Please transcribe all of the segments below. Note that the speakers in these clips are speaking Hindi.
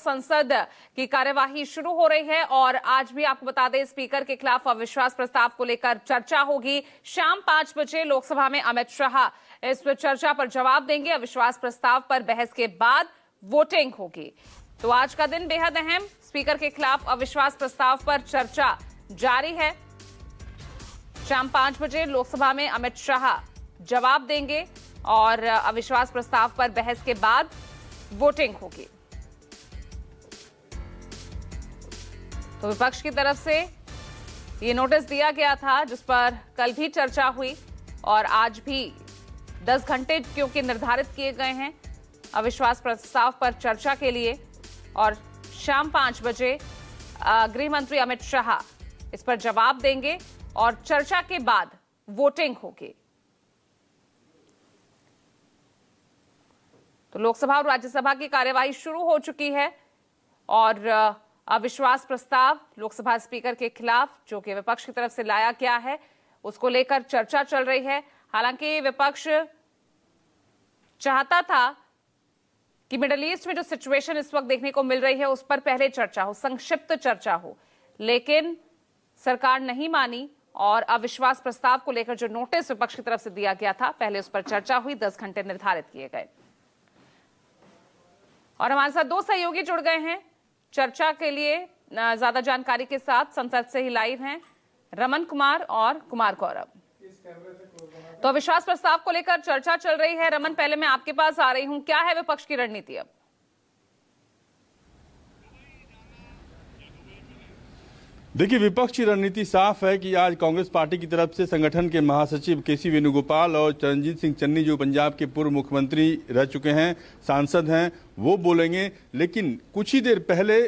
संसद की कार्यवाही शुरू हो रही है और आज भी आपको बता दें स्पीकर के खिलाफ अविश्वास प्रस्ताव को लेकर चर्चा होगी। शाम 5 बजे लोकसभा में अमित शाह इस चर्चा पर जवाब देंगे। अविश्वास प्रस्ताव पर बहस के बाद वोटिंग होगी। तो आज का दिन बेहद अहम। स्पीकर के खिलाफ अविश्वास प्रस्ताव पर चर्चा जारी है। शाम 5 बजे लोकसभा में अमित शाह जवाब देंगे और अविश्वास प्रस्ताव पर बहस के बाद वोटिंग होगी। तो विपक्ष की तरफ से ये नोटिस दिया गया था जिस पर कल भी चर्चा हुई और आज भी 10 घंटे क्योंकि निर्धारित किए गए हैं अविश्वास प्रस्ताव पर चर्चा के लिए और शाम 5 बजे गृह मंत्री अमित शाह इस पर जवाब देंगे और चर्चा के बाद वोटिंग होगी। तो लोकसभा और राज्यसभा की कार्यवाही शुरू हो चुकी है और अविश्वास प्रस्ताव लोकसभा स्पीकर के खिलाफ जो कि विपक्ष की तरफ से लाया गया है उसको लेकर चर्चा चल रही है। हालांकि विपक्ष चाहता था कि मिडिल ईस्ट में जो सिचुएशन इस वक्त देखने को मिल रही है उस पर पहले चर्चा हो, संक्षिप्त चर्चा हो, लेकिन सरकार नहीं मानी और अविश्वास प्रस्ताव को लेकर जो नोटिस विपक्ष की तरफ से दिया गया था पहले उस पर चर्चा हुई। 10 घंटे निर्धारित किए गए और हमारे साथ 2 सहयोगी जुड़ गए हैं चर्चा के लिए। ज्यादा जानकारी के साथ संसद से ही लाइव हैं रमन कुमार और कुमार गौरव। तो अविश्वास प्रस्ताव को लेकर चर्चा चल रही है। रमन, पहले मैं आपके पास आ रही हूं, क्या है विपक्ष की रणनीति अब? देखिए, विपक्ष की रणनीति साफ है कि आज कांग्रेस पार्टी की तरफ से संगठन के महासचिव केसी वेणुगोपाल और चरणजीत सिंह चन्नी जो पंजाब के पूर्व मुख्यमंत्री रह चुके हैं, सांसद हैं, वो बोलेंगे। लेकिन कुछ ही देर पहले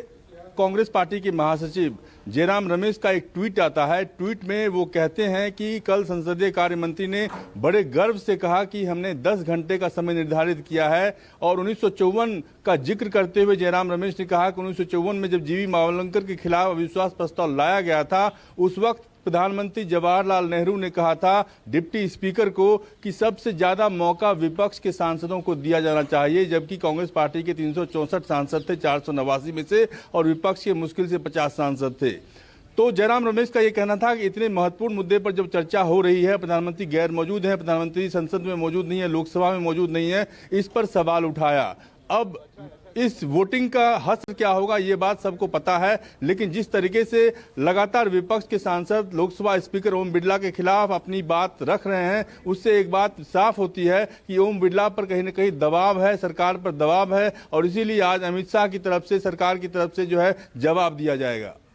कांग्रेस पार्टी के महासचिव जयराम रमेश का एक ट्वीट आता है। ट्वीट में वो कहते हैं कि कल संसदीय कार्य मंत्री ने बड़े गर्व से कहा कि हमने 10 घंटे का समय निर्धारित किया है और 1954 का जिक्र करते हुए जयराम रमेश ने कहा कि 1954 में जब जीवी मावलंकर के खिलाफ अविश्वास प्रस्ताव लाया गया था उस वक्त प्रधानमंत्री जवाहरलाल नेहरू ने कहा था डिप्टी स्पीकर को कि सबसे ज्यादा मौका विपक्ष के सांसदों को दिया जाना चाहिए, जबकि कांग्रेस पार्टी के 364 सांसद थे 489 में से और विपक्ष के मुश्किल से 50 सांसद थे। तो जयराम रमेश का यह कहना था कि इतने महत्वपूर्ण मुद्दे पर जब चर्चा हो रही है, प्रधानमंत्री गैर मौजूद है, प्रधानमंत्री संसद में मौजूद नहीं है, लोकसभा में मौजूद नहीं है, इस पर सवाल उठाया। अब इस वोटिंग का हश्र क्या होगा ये बात सबको पता है, लेकिन जिस तरीके से लगातार विपक्ष के सांसद लोकसभा स्पीकर ओम बिरला के खिलाफ अपनी बात रख रहे हैं उससे एक बात साफ होती है कि ओम बिरला पर कहीं न कहीं दबाव है, सरकार पर दबाव है और इसीलिए आज अमित शाह की तरफ से, सरकार की तरफ से जो है जवाब दिया जाएगा।